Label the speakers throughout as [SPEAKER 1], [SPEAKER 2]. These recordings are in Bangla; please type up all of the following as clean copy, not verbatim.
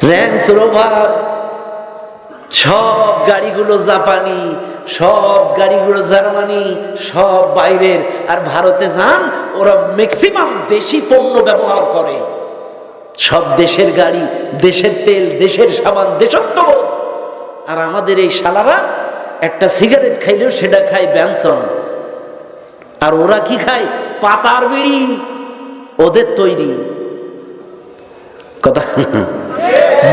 [SPEAKER 1] রেঞ্জ রোভার, সব গাড়িগুলো জাপানি, সব গাড়িগুলো জার্মানি, সব বাইরের। আর ভারতে যান, ওরা ম্যাক্সিমাম দেশি পণ্য ব্যবহার করে। সব দেশের গাড়ি, দেশের তেল, দেশের সাবান, দেশত্ববোধ। আর আমাদের এই শালারা একটা সিগারেট খাইলেও সেটা খায় ব্যানসন। আর ওরা কি খায়? পাতার বিড়ি, ওদের তৈরি। কথা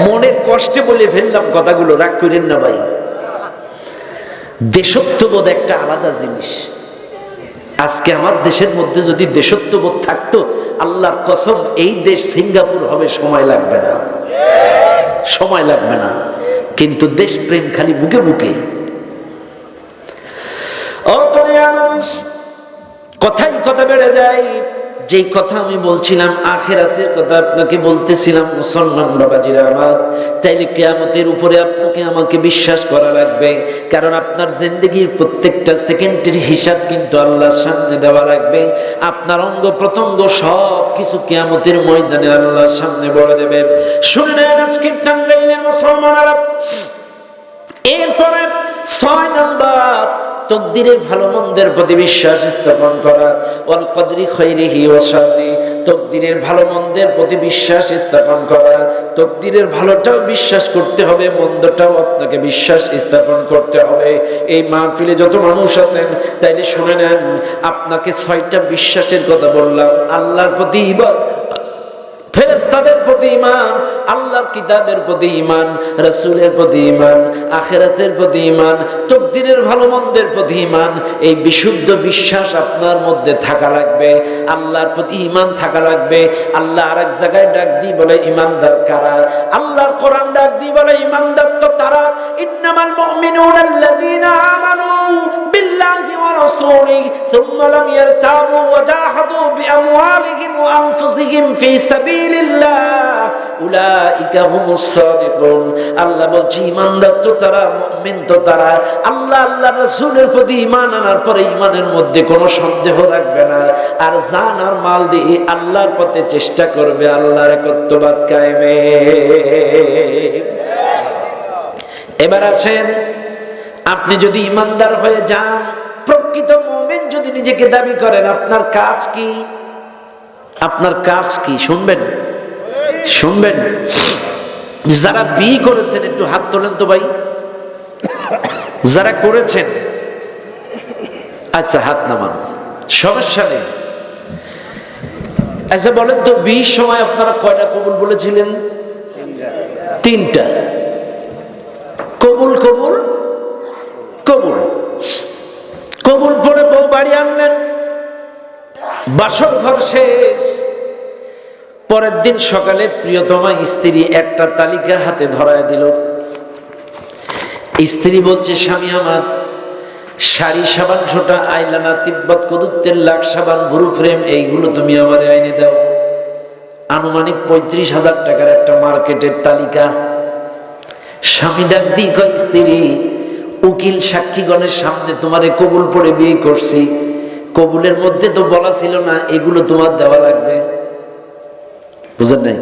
[SPEAKER 1] মনের কষ্টে বলে ফেললাম কথাগুলো, রাগ করেন না ভাই। দেশত্ববোধ একটা আলাদা জিনিস। আজকে আমার দেশের মধ্যে যদি দেশত্ববোধ থাকতো, আল্লাহর কসম এই দেশ সিঙ্গাপুর হবে, সময় লাগবে না, সময় লাগবে না। কিন্তু দেশপ্রেম খালি বুকে বুকে। কথাই কথা বেড়ে যায়। যেই কথা আমি বলছিলাম আখিরাতের কথা আপনাকে বলতেছিলাম, মুসলমান বাবাজিরা আমার, তাইলে কিয়ামতের উপরে আপনাকে আমাকে বিশ্বাস করা লাগবে। কারণ আপনার জিন্দেগির প্রত্যেকটা সেকেন্ডের হিসাব কিন্তু আল্লাহর সামনে দেওয়া লাগবে। আপনার অঙ্গ প্রত্যঙ্গ সব কিছু কিয়ামতের ময়দানে আল্লাহর সামনে বলে দেবে। শুনে নেন আজকের টাঙ্গাইলের মুসলমানেরা। এরপরে 6 নাম্বার, তকদিরের ভালো মন্দের প্রতি বিশ্বাস স্থাপন করা। ওয়াল কদরি খাইরিহি ওয়া শাররি, তকদিরের ভালো মন্দের প্রতি বিশ্বাস স্থাপন করা। তকদিরের ভালোটাও বিশ্বাস করতে হবে, মন্দটাও আপনাকে বিশ্বাস স্থাপন করতে হবে। এই মাহফিলে যত মানুষ আছেন, তাইলে শুনে নেন, আপনাকে 6টা বিশ্বাসের কথা বললাম। আল্লাহর প্রতি ঈমান, ফেরেশতাদের প্রতি ঈমান, আল্লাহর কিতাবের প্রতি ঈমান, রাসূলের প্রতি ঈমান, আখিরাতের প্রতি ঈমান, তকদিরের ভালো মন্দের প্রতি ঈমান। এই বিশুদ্ধ বিশ্বাস আপনার মধ্যে থাকা লাগবে, আল্লাহর প্রতি ঈমান থাকা লাগবে। আল্লাহ আরেক জায়গায় ডাক দিয়ে বলে ঈমানদার কারা? আল্লাহর কোরআন ডাক দিয়ে বলে ঈমানদার তো তারা, ইন্নামাল মুমিনুনা আল্লাযীনা আমানু বিল্লাহি ওয়া রাসূলিহি সুম্মা লাম ইয়ারতাবু ওয়া জাহাদু বিআমওয়ালিহিম ওয়া আনফুসিহিম ফি সাবিলিল্লাহ উলাইকা হুমুস সাদিকুন। আল্লাহ বলছে ঈমানদার তো তারা, মুমিন তো তারা, আল্লাহ আল্লাহর রাসূলের প্রতি ঈমান আনার পরে ঈমানের মধ্যে কোনো সন্দেহ রাখবে না, আর জান আর মাল দিয়ে আল্লাহর পথে চেষ্টা করবে আল্লাহর একত্ববাদ কায়েমে। এবার আসেন, আপনি যদি ঈমানদার হয়ে যান, প্রকৃত মুমিন যদি নিজেকে দাবি করেন, আপনার কাজ কি? আপনার কাজ কি? শুনবেন, শুনবেন। যারা বিয়ে করেছেন একটু হাত তোলেন তো ভাই। যারা করেছেন, আচ্ছা হাত নামান, সমস্যা নেই। আচ্ছা বলেন তো, বিয়ের সময় আপনারা কয়টা কবুল বলেছিলেন? 3টা। কবুল কবুল কবুল। কবুল পড়ে বউ বাড়ি আনলেন, বাসর ঘর শেষ। পরের দিন সকালে প্রিয়তমা স্ত্রী একটা তালিকা হাতে ধরায় দিল। স্ত্রী বলছে, স্বামী আমার, শাড়ি, সাবান, সোটা, আইলানা, তিব্বত, কদুত্তের লাখ সাবান, ভুরু ফ্রেম, এইগুলো তুমি আমার আইনে দাও। আনুমানিক 35,000 টাকার একটা মার্কেটের তালিকা। স্বামী ডাক দিয়ে কয়, স্ত্রী, উকিল সাক্ষীগণের সামনে তোমারে কবুল পড়ে বিয়ে করছি, কবুলের মধ্যে তো বলা ছিল না এগুলো তোমার দেওয়া লাগবে। বুঝেন নাই?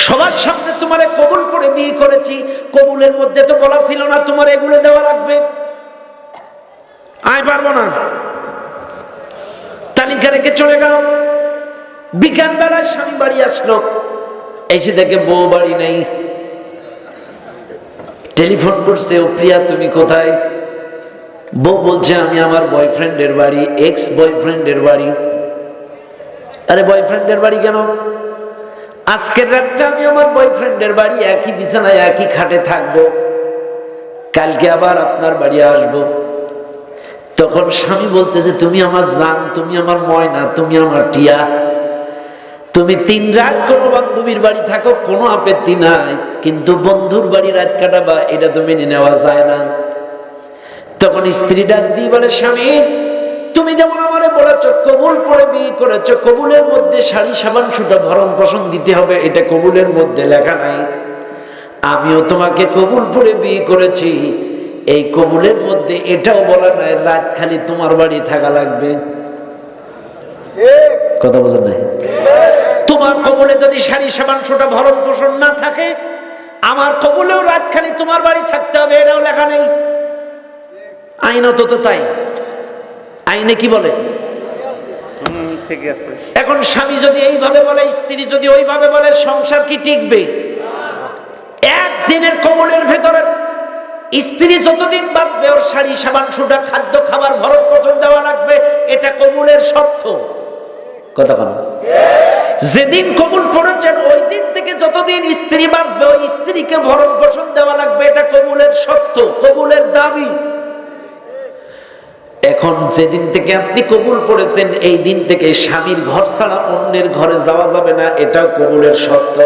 [SPEAKER 1] সবার সামনে তোমারে কবুল পড়ে বিয়ে করেছি, কবুলের মধ্যে তো বলা ছিল না তোমার এগুলো দেওয়া লাগবে। আয় পারবো না, তালিকা রেখে চলে গেল। বিকাল বেলায় স্বামী বাড়ি আসলো, এসে দেখে বউ বাড়ি নেই। টেলিফোন করছে, ও প্রিয়া তুমি কোথায়? বউ বলছে, আমি আমার বয়ফ্রেন্ডের বাড়ি, এক্স বয়ফ্রেন্ডের বাড়ি। আরে বয়ফ্রেন্ডের বাড়ি কেন? আজকের রাতটা আমি আমার বয়ফ্রেন্ডের বাড়ি, একই বিছানায় একই খাটে থাকবো, কালকে আবার আপনার বাড়ি আসবো। তখন স্বামী বলতেছে, তুমি আমার জান, তুমি আমার ময়না, তুমি আমার টিয়া, তুমি 3 রাত কোনো বান্ধবীর বাড়ি থাকো, কোনো আপত্তি নাই, কিন্তু বন্ধুর বাড়ি রাত কাটাবা, এটা তো মেনে নেওয়া যায় না। তখন স্ত্রী ডাক দিয়ে বলে, স্বামী, তুমি যেমন আমারে বলেছো কবুল পড়ে বিয়ে করেছো, কবুলের মধ্যে শাড়ি, সাবান, সুতা, ভরণ পোষণ দিতে হবে, এটা কবুলের মধ্যে লেখা নাই। আমিও তোমাকে কবুল পড়ে বিয়ে করেছি, এই কবুলের মধ্যে এটাও বলা নাই রাত খালি তোমার বাড়ি থাকা লাগবে। কথা বোঝেন নাই? তোমার কবলে যদি শাড়ি সাবান ছোটা ভরণ পোষণ না থাকে, আমার কবলেও রাতখানি তোমার বাড়ি থাকতে হবে, এটাও লেখা নেই। আইনত তো তাই, আইনে কি বলে? এখন স্বামী যদি এইভাবে বলে, স্ত্রী যদি ওইভাবে বলে, সংসার কি টিকবে? একদিনের কবলের ভেতরে স্ত্রী যতদিন বাঁচবে ওর শাড়ি সাবান সুটা খাদ্য খাবার ভরণ পোষণ দেওয়া লাগবে, এটা কবুলের শর্ত। কথা বল। যেদিন কবুল পড়েছেন ওই দিন থেকে যতদিন স্ত্রী বাঁচবে ওই স্ত্রীকে ভরণ পোষণ দেওয়া লাগবে, এটা কবুলের শর্ত, কবুলের দাবি। এখন যেদিন থেকে আপনি কবুল পড়েছেন এই দিন থেকে স্বামীর ঘর ছাড়া অন্যের ঘরে যাওয়া যাবে না, এটাও কবুলের শর্ত।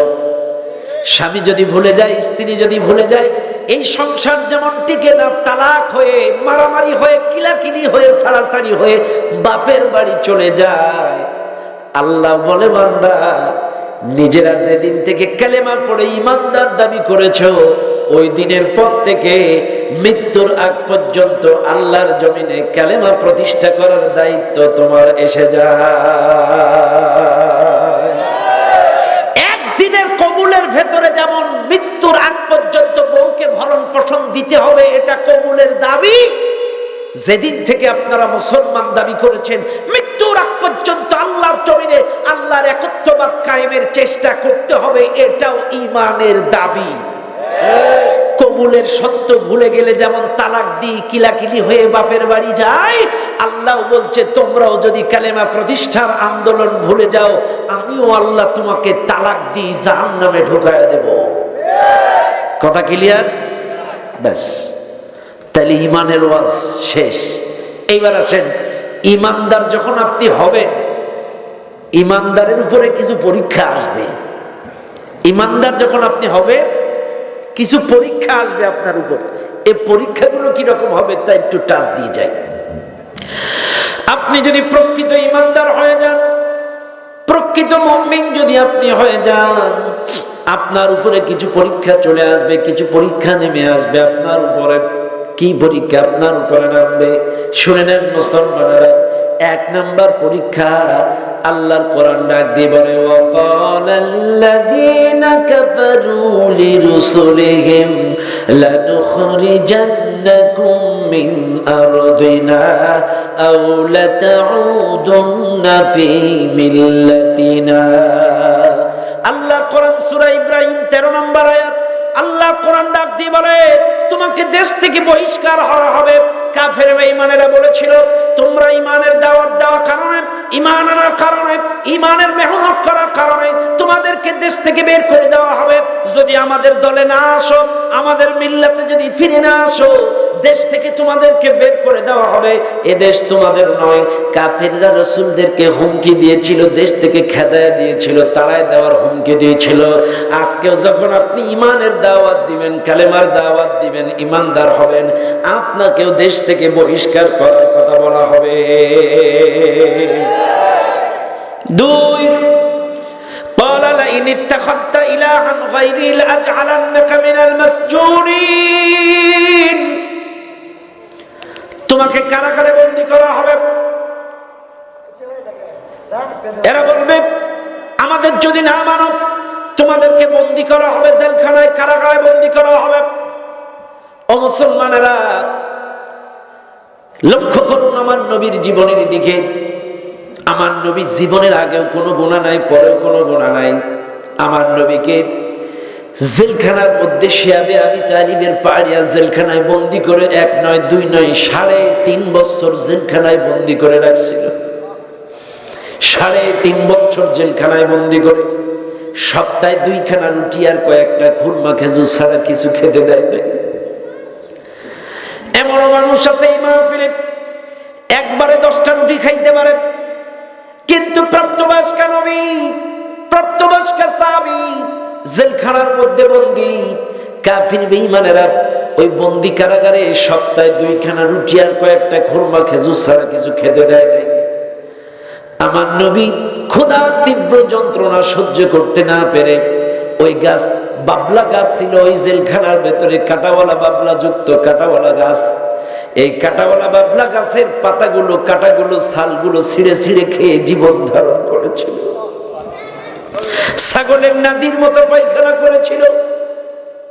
[SPEAKER 1] স্বামী যদি ভুলে যায়, স্ত্রী যদি ভুলে যায়, এই সংসার যেমন টিকে না, তালাক হয়ে, মারামারি হয়ে, কিলাকিলি হয়ে, ছাড়াছাড়ি হয়ে বাপের বাড়ি চলে যায়। আল্লাহ বলে, বান্দা নিজেরা যেদিন থেকে কালেমা পড়ে ঈমানদার দাবি করেছো ওই দিনের পর থেকে মৃত্যুর আগ পর্যন্ত আল্লাহর জমিনে কালেমা প্রতিষ্ঠা করার দায়িত্ব তোমার এসে যায়। একদিনের কবুলের ভেতরে যেমন মৃত্যুর আগ পর্যন্ত বউকে ভরণ পোষণ দিতে হবে, এটা কবুলের দাবি। যেদিন থেকে আপনারা মুসলমান দাবি করেছেন মৃত্যুর আগ পর্যন্ত আল্লাহর জমিনে আল্লাহর একত্ববাদ কায়েমের চেষ্টা করতে হবে, এটাও ঈমানের দাবি। কবুলের সত্য ভুলে গেলে যেমন তালাক দিয়ে কিলাকিলি হয়ে বাপের বাড়ি যায়, আল্লাহ বলছে তোমরাও যদি কালেমা প্রতিষ্ঠার আন্দোলন ভুলে যাও, আমিও আল্লাহ তোমাকে তালাক দিয়ে জাহান্নামে ঢুকায় দেব। কথা ক্লিয়ার? ব্যাস, তাহলে ঈমানের ওয়াজ শেষ। এইবার আসেন, ঈমানদার যখন আপনি হবেন, ঈমানদারের উপরে কিছু পরীক্ষা আসবে। ঈমানদার যখন আপনি হবেন কিছু পরীক্ষা আসবে আপনার উপর। এই পরীক্ষাগুলো কিরকম হবে তা একটু টাচ দিয়ে যায়। আপনি যদি প্রকৃত ঈমানদার হয়ে যান, প্রকৃত মুমিন যদি আপনি হয়ে যান, আপনার উপরে কিছু পরীক্ষা চলে আসবে, কিছু পরীক্ষা নেমে আসবে আপনার উপরে। কি পরীক্ষা আপনার উপরে নামবে শুনে নেন মুসলমানেরা। এক নাম্বার পরীক্ষা, আল্লাহর কোরআন ডাক দিয়ে বলে, ওয়াকালাল্লাযীনা কাফারু লিরুসুলিহিম লানুখরিজান্নাকুম মিন আরদিনা আও লাতাউদুন্না ফি মিল্লাতিনা। আল্লাহর কোরআন সূরা ইব্রাহিম 13 নম্বর আয়াত। আল্লাহ কোরআন ডাক দিয়ে বলে, তোমাকে দেশ থেকে বহিষ্কার করা হবে। কাফের বেঈমানেরা বলেছিল, তোমরা ঈমানের দাওয়াত দেওয়ার কারণে, ঈমান আনার কারণে, ঈমানের মেহনত করার কারণে তোমাদেরকে দেশ থেকে বের করে দেওয়া হবে। যদি আমাদের দলে না আসো, আমাদের মিল্লাতে যদি ফিরে না আসো, দেশ থেকে তোমাদেরকে বের করে দেওয়া হবে, এ দেশ তোমাদের নয়। কাফেররা রাসূলদেরকে হুমকি দিয়েছিল, দেশ থেকে খেদায় দিয়েছিল, তাড়ায় দেওয়ার হুমকি দিয়েছিল। আজকেও যখন আপনি ঈমানের দাওয়াত দিবেন, কালেমার দাওয়াত দিবেন, ঈমানদার হবেন, আপনাকেও দেশ থেকে বহিষ্কার করার কথা বলা হবে। দুই, قال لئن اتخذت إلها غيري لأجعلنك من المسجونين। তোমাকে কারাগারে বন্দী করা হবে। এরা বলবে, আমাদের যদি না মানো তোমাদেরকে বন্দী করা হবে, জেলখানায় কারাগারে বন্দী করা হবে। ও মুসলমানেরা, লক্ষ্য করুন আমার নবীর জীবনের দিকে। আমার নবী জীবনের আগেও কোনো গুনাহ নাই, পরেও কোনো গুনাহ নাই। আমার নবীকে জেলখানার মধ্যে শিয়াবে আবি তালিবের পাড়িয়া জেলখানায় বন্দী করে 1 নয় 2 নয় 3.5 বছর জেলখানায় বন্দী করে রাখছিল। 3.5 বছর জেলখানায় বন্দী করে সপ্তাহে 2 খানা রুটি আর কয়েকটা খুরমা খেজুর ছাড়া কিছু খেতে দেয় না। এমনও মানুষ আছে এই মাহফিলে একবারে 10টা রুটি খাইতে পারে, কিন্তু প্রাপ্তবয়স্ক নবী, প্রাপ্তবয়স্ক সাহাবী জেলখানার মধ্যে বন্দী। কাফির বেঈমানেরা ওই বন্দী কারাগারে সপ্তাহে 2 খানা রুটি আর কয়েকটা খুরমা খেজুর ছাড়া কিছু খেতে দেয় নাই। আমার নবী ক্ষুধার তীব্র যন্ত্রণা সহ্য করতে না পেরে ওই গাছ, বাবলা গাছ ছিল ওই জেলখানার ভেতরে, কাঁটাওয়ালা বাবলা যুক্ত কাঁটাওয়ালা গাছ। এই কাঁটাওয়ালা বাবলা গাছের পাতাগুলো, কাঁটাগুলো, ছালগুলো ছিঁড়ে ছিঁড়ে খেয়ে জীবন ধারণ করেছিল। ছাগলের নাদির মতো পায়খানা করেছিল।